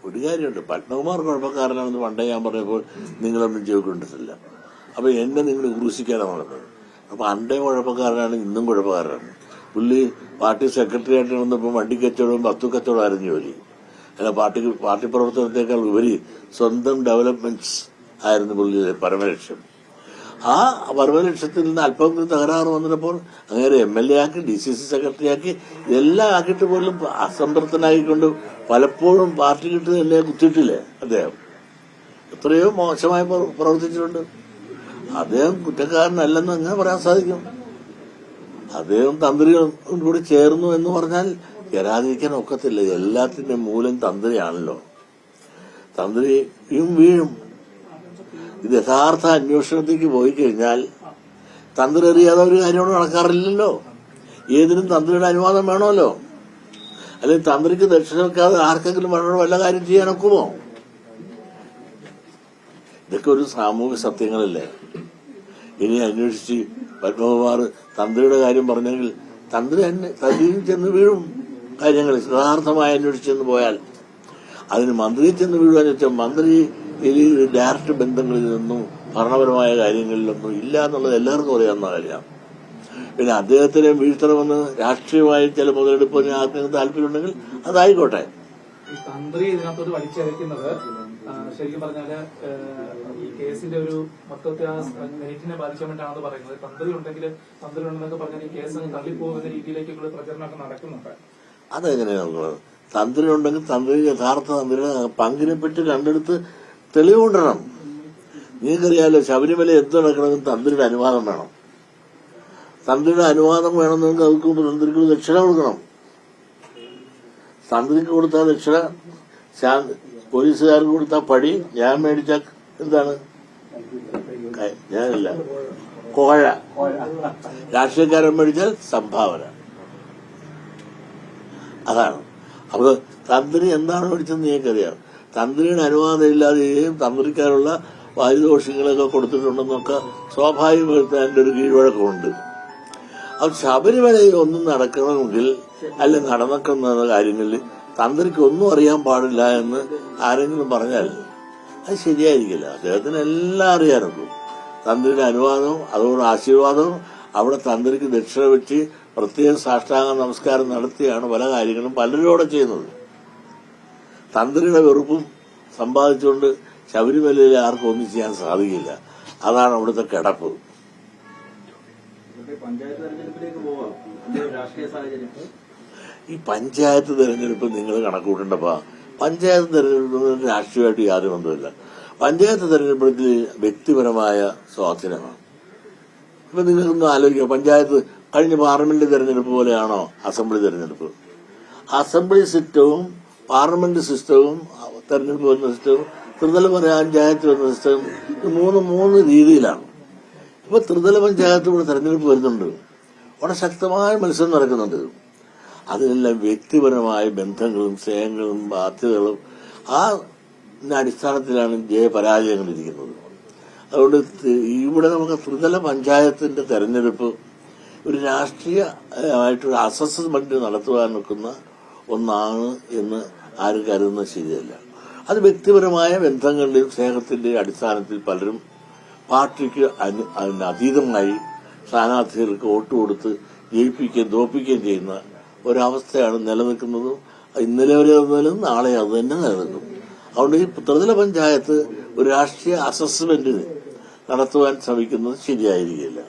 ഒരു കാര്യമുണ്ട്, പത്മകുമാർ കുഴപ്പക്കാരനാണെന്ന് പണ്ടേ ഞാൻ പറഞ്ഞപ്പോൾ നിങ്ങളൊന്നും ചെവിക്കൊണ്ടിട്ടില്ല. അപ്പൊ എന്നെ നിങ്ങൾ ക്രൂശിക്കാനാണ് പറഞ്ഞത്. അപ്പൊ അണ്ടേ കുഴപ്പക്കാരനാണ്, ഇന്നും കുഴപ്പക്കാരനാണ്. പുള്ളി പാർട്ടി സെക്രട്ടറി ആയിട്ട് വന്നപ്പോൾ വണ്ടി കച്ചവടവും വസ്തു കച്ചവടമായിരുന്നു ജോലി. അല്ല, പാർട്ടി പ്രവർത്തനത്തെക്കാൾ ഉപരി സ്വന്തം ഡെവലപ്മെന്റ്സ് ആയിരുന്നു പുള്ളിയുടെ പരമലക്ഷ്യം. ആ പരമലക്ഷ്യത്തിൽ നിന്ന് അല്പം തകരാറ് വന്നപ്പോൾ അങ്ങനെ MLA ആക്കി, DCC സെക്രട്ടറി ആക്കി, ഇതെല്ലാം ആക്കിയിട്ട് പോലും അസംതൃപ്തനായിക്കൊണ്ട് പലപ്പോഴും പാർട്ടി കിട്ട് തന്നെ കുത്തിയിട്ടില്ലേ അദ്ദേഹം. എത്രയോ മോശമായി പ്രവർത്തിച്ചിട്ടുണ്ട്. അദ്ദേഹം കുറ്റക്കാരനല്ലെന്ന് എങ്ങനെ പറയാൻ സാധിക്കും? അദ്ദേഹം തന്ത്രിയോട് കൂടി ചേർന്നു എന്ന് പറഞ്ഞാൽ വരാതിരിക്കാൻ ഒക്കത്തില്ല. എല്ലാത്തിന്റെ മൂലം തന്ത്രിയാണല്ലോ. തന്ത്രിയും വീഴും. ഇത് യഥാർത്ഥ അന്വേഷണത്തേക്ക് പോയി കഴിഞ്ഞാൽ തന്ത്രി അറിയാതെ ഒരു കാര്യമോട് നടക്കാറില്ലല്ലോ. ഏതിനും തന്ത്രിയുടെ അനുവാദം വേണമല്ലോ. അല്ലെങ്കിൽ തന്ത്രിക്ക് ദക്ഷിണ വെക്കാതെ ആർക്കെങ്കിലും വല്ല കാര്യം ചെയ്യാനൊക്കുമോ? ഇതൊക്കെ ഒരു സാമൂഹിക സത്യങ്ങളല്ലേ. ഇനി അന്വേഷിച്ച് പത്മകുമാർ തന്ത്രിയുടെ കാര്യം പറഞ്ഞെങ്കിൽ തന്ത്രിയും ചെന്ന് വീഴും കാര്യങ്ങൾ. യഥാർത്ഥമായി അന്വേഷിച്ചെന്ന് പോയാൽ അതിന് മന്ത്രിയെ ചെന്ന് വീഴുവാന്ന് വെച്ചാൽ മന്ത്രി ഡയറക്റ്റ് ബന്ധങ്ങളിലൊന്നും ഭരണപരമായ കാര്യങ്ങളിലൊന്നും ഇല്ല എന്നുള്ളത് എല്ലാവർക്കും അറിയാവുന്ന കാര്യമാണ്. പിന്നെ അദ്ദേഹത്തിനെ വീഴ്ത്തണമെന്ന് രാഷ്ട്രീയമായി ചില മുതലെടുപ്പിന് ആർക്കെങ്കിലും താല്പര്യമുണ്ടെങ്കിൽ അതായിക്കോട്ടെ. തന്ത്രി ഇതിനകത്തോട് വലിച്ചയക്കുന്നത് ശരിക്കും പറഞ്ഞാല് ഈ കേസിന്റെ ഒരു മൊത്തത്തെ ആ മെരിറ്റിനെ ബാധിക്കാൻ വേണ്ടിയാണെന്ന് പറയുന്നത്. തന്ത്രി ഉണ്ടെന്നൊക്കെ പറഞ്ഞാൽ ഈ കേസ് അങ്ങ് തള്ളിപ്പോകുന്ന രീതിയിലേക്കുള്ള പ്രചരണമൊക്കെ നടക്കുന്നുണ്ട്. അതെങ്ങനെയാണ്? തന്ത്രി ഉണ്ടെങ്കിൽ തന്ത്രി യഥാർത്ഥ തന്ത്രിയുടെ പങ്കിനെ പറ്റി കണ്ടെടുത്ത് തെളിവുകൊണ്ടണം. നിങ്ങൾക്കറിയാലോ, ശബരിമല എന്ത് നടക്കണമെങ്കിൽ തന്ത്രിയുടെ അനുവാദം വേണം. തന്ത്രിയുടെ അനുവാദം വേണമെന്നെങ്കിൽ അവർക്ക് തന്ത്രിക്ക് ദക്ഷിണ കൊടുക്കണം. തന്ത്രിക്ക് കൊടുത്ത ദക്ഷിണ പോലീസുകാർക്ക് കൊടുത്ത പടി ഞാൻ മേടിച്ച എന്താണ്? ഞാനല്ല, കോഴ. രാഷ്ട്രീയക്കാരൻ മേടിച്ചാൽ സംഭാവന. അതാണ്. അപ്പൊ തന്ത്രി എന്താണ് മേടിച്ചതെന്ന് നിങ്ങൾക്കറിയാം. തന്ത്രിയുടെ അനുവാദം ഇല്ലാതെയും തന്ത്രിക്കാരുള്ള പാരിതോഷികളൊക്കെ കൊടുത്തിട്ടുണ്ടെന്നൊക്കെ സ്വാഭാവികമായിട്ട് അതിന്റെ ഒരു കീഴ്വഴക്കമുണ്ട്. അപ്പൊ ശബരിമലയിൽ ഒന്നും നടക്കണമെങ്കിൽ അല്ലെ നടക്കുന്ന കാര്യങ്ങളിൽ തന്ത്രിക്ക് ഒന്നും അറിയാൻ പാടില്ല എന്ന് ആരെങ്കിലും പറഞ്ഞാൽ അത് ശരിയായിരിക്കില്ല. അദ്ദേഹത്തിന് എല്ലാം അറിയാനൊക്കും. തന്ത്രിയുടെ അനുവാദവും അതോട് ആശീർവാദവും അവിടെ തന്ത്രിക്ക് ദക്ഷിണ വെച്ച് പ്രത്യേക സാഷ്ടാംഗ നമസ്കാരം നടത്തിയാണ് പല കാര്യങ്ങളും പലരോടെ ചെയ്യുന്നത്. തന്ത്രിയുടെ വെറുപ്പും സമ്പാദിച്ചുകൊണ്ട് ശബരിമലയിൽ ആർക്കും ഒന്നും ചെയ്യാൻ സാധിക്കില്ല. അതാണ് അവിടുത്തെ കിടപ്പ്. ഈ പഞ്ചായത്ത് തെരഞ്ഞെടുപ്പ് നിങ്ങൾ കണക്കൂട്ടണ്ടപ്പാ. പഞ്ചായത്ത് തെരഞ്ഞെടുപ്പ് രാഷ്ട്രീയമായിട്ട് യാതൊരു ബന്ധമില്ല. പഞ്ചായത്ത് തെരഞ്ഞെടുപ്പിൽ വ്യക്തിപരമായ സ്വാധീനമാണ്. ഇപ്പൊ നിങ്ങൾക്കൊന്ന് ആലോചിക്കാം, പഞ്ചായത്ത് കഴിഞ്ഞ പാർലമെന്റ് തെരഞ്ഞെടുപ്പ് പോലെയാണോ അസംബ്ലി തെരഞ്ഞെടുപ്പ്? അസംബ്ലി സിസ്റ്റവും പാർലമെന്റ് സിസ്റ്റവും തെരഞ്ഞെടുപ്പ് വരുന്ന സിസ്റ്റവും ത്രിതല പഞ്ചായത്ത് വരുന്ന സിസ്റ്റവും മൂന്ന് രീതിയിലാണ്. ഇപ്പൊ ത്രിതല പഞ്ചായത്ത് ഇവിടെ തെരഞ്ഞെടുപ്പ് വരുന്നുണ്ട്. വളരെ ശക്തമായ മത്സരം നടക്കുന്നുണ്ട്. അതിനെല്ലാം വ്യക്തിപരമായ ബന്ധങ്ങളും സ്നേഹങ്ങളും ബാധ്യതകളും ആ അടിസ്ഥാനത്തിലാണ് ജയപരാജയങ്ങൾ ഇരിക്കുന്നത്. അതുകൊണ്ട് ഇവിടെ നമുക്ക് ത്രിതല പഞ്ചായത്തിന്റെ തെരഞ്ഞെടുപ്പ് ഒരു രാഷ്ട്രീയമായിട്ടൊരു അസസ്മെന്റ് നടത്തുവാൻ നിൽക്കുന്ന ഒന്നാണ് എന്ന് ആരും കരുതുന്നത് ശരിയല്ല. അത് വ്യക്തിപരമായ ബന്ധങ്ങളുടെയും സ്നേഹത്തിന്റെയും അടിസ്ഥാനത്തിൽ പലരും പാർട്ടിക്ക് അതിനതീതമായി സ്ഥാനാർത്ഥികൾക്ക് വോട്ട് കൊടുത്ത് ജയിപ്പിക്കുകയും തോൽപ്പിക്കുകയും ചെയ്യുന്ന ഒരവസ്ഥയാണ് നിലനിൽക്കുന്നതും. ഇന്നലെ വരെ നിലനിൽക്കും, നാളെ അത് തന്നെ നിലനിൽക്കും. അതുകൊണ്ട് ഈ ത്രിതല പഞ്ചായത്ത് ഒരു രാഷ്ട്രീയ അസസ്മെന്റിന് നടത്തുവാൻ ശ്രമിക്കുന്നത് ശരിയായിരിക്കില്ല.